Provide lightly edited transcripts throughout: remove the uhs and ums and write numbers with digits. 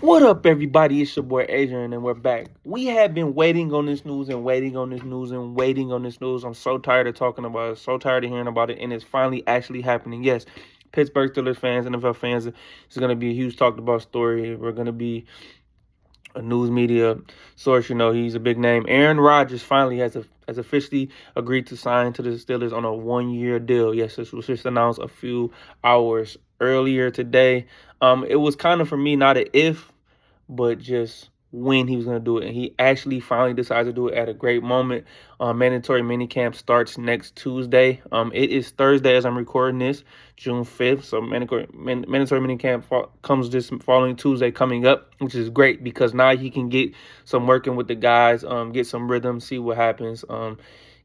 What up, everybody? It's your boy Adrian, and we're back. We have been waiting on this news and waiting on this news and waiting on this news. I'm so tired of talking about it, so tired of hearing about it, and it's finally actually happening. Yes, Pittsburgh Steelers fans, NFL fans, it's going to be a huge talked about story. We're going to be a news media source. He's a big name. Aaron Rodgers finally has officially agreed to sign to the Steelers on a 1-year deal. Yes, this was just announced a few hours earlier today. It was kind of, for me, not an if, but just when he was going to do it. And he actually finally decided to do it at a great moment. Mandatory minicamp starts next Tuesday. It is Thursday as I'm recording this, June 5th. So mandatory minicamp comes this following Tuesday coming up, which is great because now he can get some working with the guys, get some rhythm, see what happens.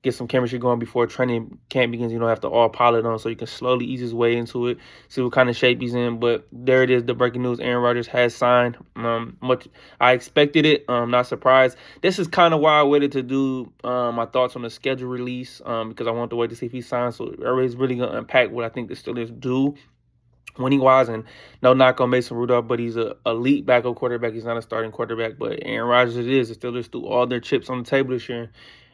Get some chemistry going before training camp begins. You don't have to all pile it on, so you can slowly ease his way into it, see what kind of shape he's in. But there it is, the breaking news. Aaron Rodgers has signed. Much I expected it. Not surprised. This is kind of why I waited to do my thoughts on the schedule release, because I wanted to wait to see if he signs. So everybody's really going to unpack what I think the Steelers do winning wise, and no knock on Mason Rudolph, but he's a elite backup quarterback. He's not a starting quarterback, but Aaron Rodgers it is. The Steelers threw all their chips on the table this year.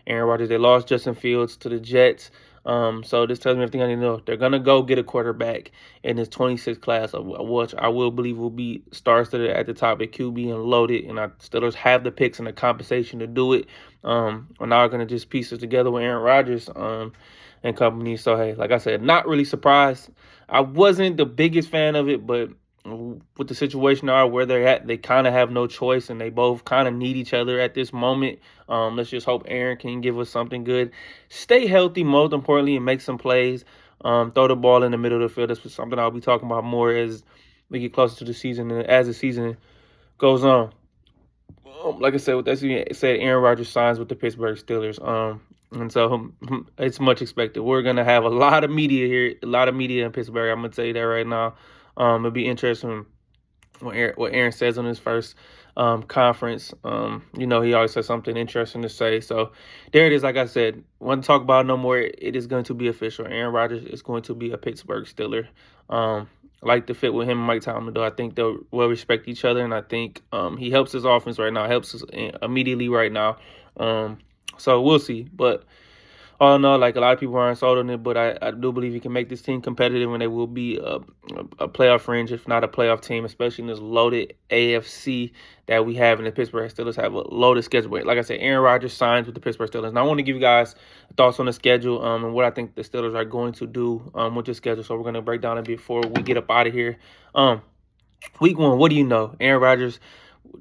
Aaron Rodgers, they lost Justin Fields to the Jets. So this tells me everything I need to know. They're going to go get a quarterback in this 26th class, of which I will believe will be star-studded at the top at QB and loaded. And I Steelers have the picks and the compensation to do it. We're now going to just piece it together with Aaron Rodgers and company. So, hey, like I said, not really surprised. I wasn't the biggest fan of it, but with the situation they are where they're at, they kind of have no choice, and they both kind of need each other at this moment. Let's just hope Aaron can give us something good. Stay healthy, most importantly, and make some plays. Throw the ball in the middle of the field. That's something I'll be talking about more as we get closer to the season and as the season goes on. Like I said, with that said, Aaron Rodgers signs with the Pittsburgh Steelers. And so it's much expected. We're going to have a lot of media here, a lot of media in Pittsburgh. I'm going to tell you that right now. It'll be interesting what Aaron says on his first conference. He always has something interesting to say. So there it is. Like I said, want to talk about it no more. It is going to be official. Aaron Rodgers is going to be a Pittsburgh Steeler. I like the fit with him and Mike Tomlin, though. I think they'll well respect each other, and I think he helps his offense right now, helps us immediately right now. So we'll see. But all in all, like, a lot of people aren't sold on it, but I do believe he can make this team competitive, and they will be a playoff fringe, if not a playoff team, especially in this loaded AFC that we have. And the Pittsburgh Steelers have a loaded schedule. But like I said, Aaron Rodgers signs with the Pittsburgh Steelers. Now I want to give you guys thoughts on the schedule and what I think the Steelers are going to do with the schedule. So we're going to break down it before we get up out of here. Week 1, what do you know? Aaron Rodgers,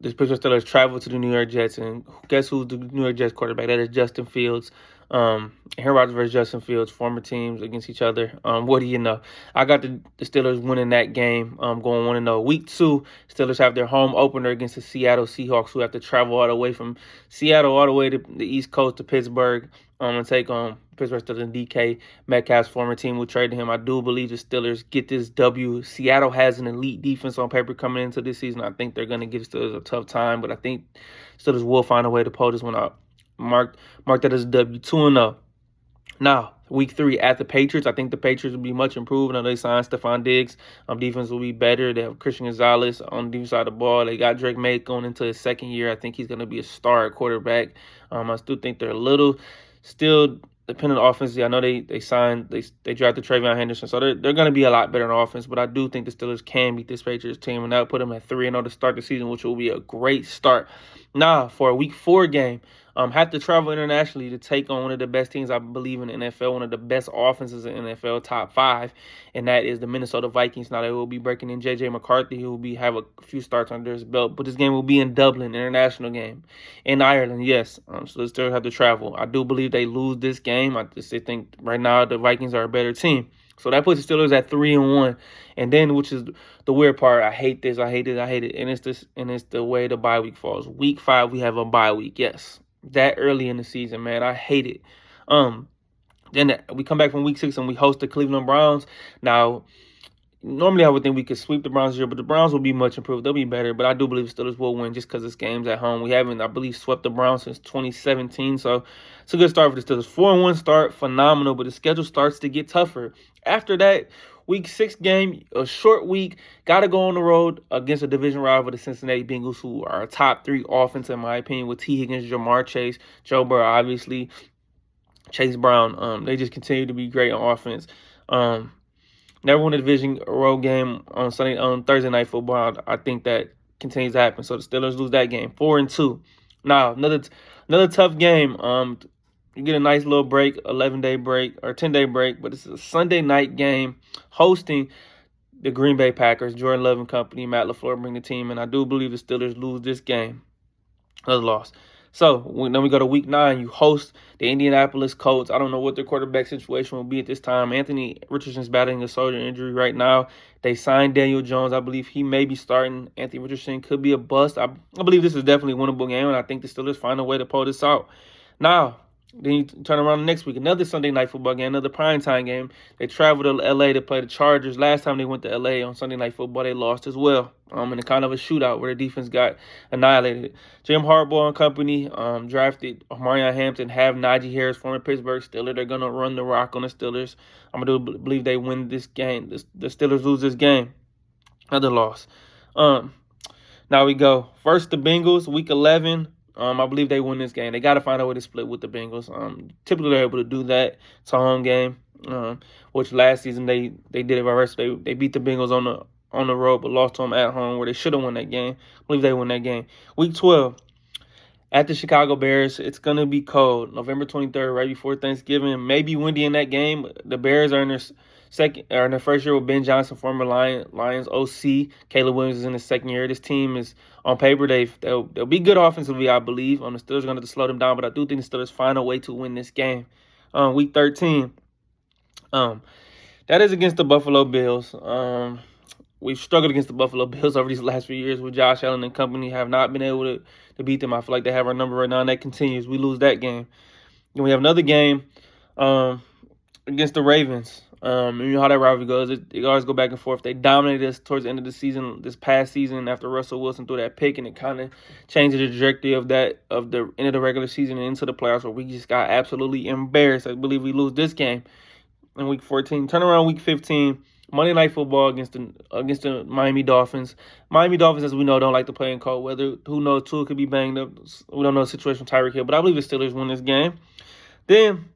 the Pittsburgh Steelers travel to the New York Jets, and guess who's the New York Jets quarterback? That is Justin Fields. Aaron Rodgers versus Justin Fields, former teams against each other. What do you know? I got the Steelers winning that game, going 1-0. Week 2, Steelers have their home opener against the Seattle Seahawks, who have to travel all the way from Seattle all the way to the East Coast to Pittsburgh and take on Pittsburgh Steelers and DK Metcalf's former team who traded him. I do believe the Steelers get this W. Seattle has an elite defense on paper coming into this season. I think they're going to give the Steelers a tough time, but I think Steelers will find a way to pull this one out. Mark that as a W. 2-0. Now, week 3 at the Patriots. I think the Patriots will be much improved. I know they signed Stephon Diggs. Defense will be better. They have Christian Gonzalez on the defense side of the ball. They got Drake May going into his second year. I think he's going to be a star at quarterback. I still think they're a little still dependent on offense. I know they drafted Travion Henderson, so they're going to be a lot better on offense. But I do think the Steelers can beat this Patriots team, and that will put them at 3-0 to start the season, which will be a great start. Now, for a week 4 game, have to travel internationally to take on one of the best teams I believe in the NFL, one of the best offenses in the NFL, top 5, and that is the Minnesota Vikings. Now, they will be breaking in J.J. McCarthy, who will have a few starts under his belt, but this game will be in Dublin, international game, in Ireland, yes. So they still have to travel. I do believe they lose this game. I just think right now the Vikings are a better team. So that puts the Steelers at 3-1. And then, which is the weird part, I hate this, I hate it. And it's the way the bye week falls. Week 5, we have a bye week. Yes. That early in the season, man. I hate it. Then we come back from week 6 and we host the Cleveland Browns. Now, normally I would think we could sweep the Browns here, but the Browns will be much improved. They'll be better, but I do believe the Steelers will win just because this game's at home. We haven't, I believe, swept the Browns since 2017, so it's a good start for the Steelers. 4-1 start, phenomenal, but the schedule starts to get tougher. After that, Week 6 game, a short week. Got to go on the road against a division rival, the Cincinnati Bengals, who are a top 3 offense, in my opinion, with T. Higgins, Jamar Chase, Joe Burrow, obviously, Chase Brown. They just continue to be great on offense. Never won a division road game on Thursday Night Football. I think that continues to happen. So the Steelers lose that game, 4-2. Now another tough game. You get a nice little break, 11-day break or 10-day break, but it's a Sunday night game hosting the Green Bay Packers. Jordan Love and company, Matt LaFleur bring the team, and I do believe the Steelers lose this game. Another loss. So then we go to week 9. You host the Indianapolis Colts. I don't know what their quarterback situation will be at this time. Anthony Richardson's battling a shoulder injury right now. They signed Daniel Jones. I believe he may be starting. Anthony Richardson could be a bust. I believe this is definitely a winnable game, and I think the Steelers find a way to pull this out. Now, then you turn around the next week, another Sunday Night Football game, another primetime game. They traveled to L.A. to play the Chargers. Last time they went to L.A. on Sunday Night Football, they lost as well in a kind of a shootout where the defense got annihilated. Jim Harbaugh and company drafted Marion Hampton, have Najee Harris, former Pittsburgh Steeler. They're going to run the rock on the Steelers. I'm going to believe they win this game. The Steelers lose this game. Another loss. Now we go. First, the Bengals, week 11. I believe they win this game. They got to find a way to split with the Bengals. Typically, they're able to do that. It's a home game, which last season they did it reverse. They beat the Bengals on the road, but lost to them at home where they should have won that game. I believe they win that game. Week 12, at the Chicago Bears, it's going to be cold. November 23rd, right before Thanksgiving. Maybe windy in that game. The Bears are in their first year with Ben Johnson, former Lions OC. Caleb Williams is in his second year. This team is, on paper, they'll be good offensively, I believe. The Steelers are going to have to slow them down, but I do think the Steelers find a way to win this game. Week 13, that is against the Buffalo Bills. We've struggled against the Buffalo Bills over these last few years with Josh Allen and company. Have not been able to beat them. I feel like they have our number right now, and that continues. We lose that game. Then we have another game against the Ravens. You know how that rivalry goes. It always go back and forth. They dominated us towards the end of the season, this past season, after Russell Wilson threw that pick, and it kind of changed the trajectory of the end of the regular season and into the playoffs, where we just got absolutely embarrassed. I believe we lose this game in week 14. Turn around week 15. Monday Night Football against the Miami Dolphins. Miami Dolphins, as we know, don't like to play in cold weather. Who knows? Tua could be banged up. We don't know the situation with Tyreek Hill, but I believe the Steelers win this game. Then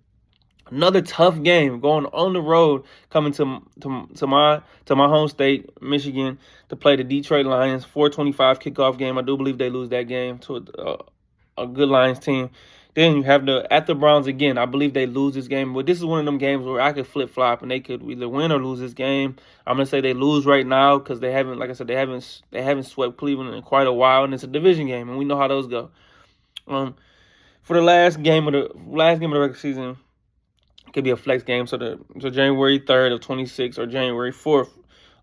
another tough game going on the road, coming to my home state, Michigan, to play the Detroit Lions. 4:25 kickoff game. I do believe they lose that game to a good Lions team. Then you have at the Browns again. I believe they lose this game, but this is one of them games where I could flip-flop and they could either win or lose this game. I'm gonna say they lose right now because they haven't, like I said, they haven't swept Cleveland in quite a while, and it's a division game, and we know how those go. For the last game of the regular season, it could be a flex game. So January 3rd of 26 or January 4th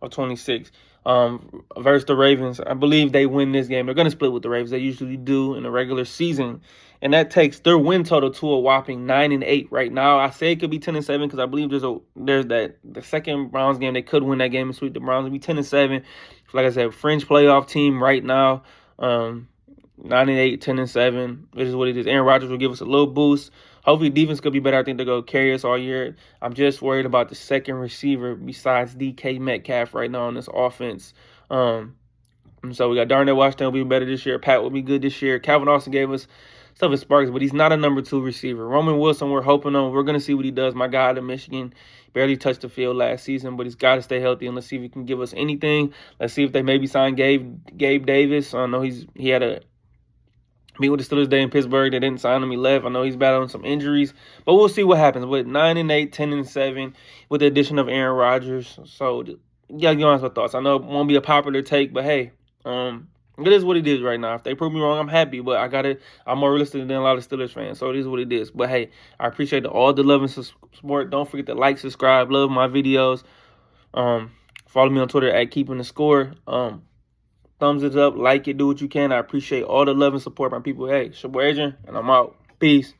of 26. Versus the Ravens. I believe they win this game. They're going to split with the Ravens. They usually do in the regular season. And that takes their win total to a whopping 9-8 right now. I say it could be 10-7 because I believe there's the second Browns game. They could win that game and sweep the Browns. It'll be 10-7. Like I said, fringe playoff team right now. 9-8, 10-7. It is what it is. Aaron Rodgers will give us a little boost. Hopefully, defense could be better. I think they're going to carry us all year. I'm just worried about the second receiver besides DK Metcalf right now on this offense. So we got Darnell Washington will be better this year. Pat will be good this year. Calvin Austin gave us stuff in sparks, but he's not a number 2 receiver. Roman Wilson, we're hoping on. We're going to see what he does. My guy out of Michigan barely touched the field last season, but he's got to stay healthy, and let's see if he can give us anything. Let's see if they maybe sign Gabe Davis. I know he had a meet with the Steelers day in Pittsburgh. They didn't sign him. He left. I know he's battling some injuries, but we'll see what happens with 9-8, 10-7 with the addition of Aaron Rodgers. So, yeah, you know my thoughts. I know it won't be a popular take, but hey, it is what it is right now. If they prove me wrong, I'm happy, but I'm more realistic than a lot of Steelers fans, so it is what it is. But hey, I appreciate all the love and support. Don't forget to like, subscribe, love my videos. Follow me on Twitter at Keeping the Score. Thumbs it up, like it, do what you can. I appreciate all the love and support, my people. Hey, it's your boy Adrian, and I'm out. Peace.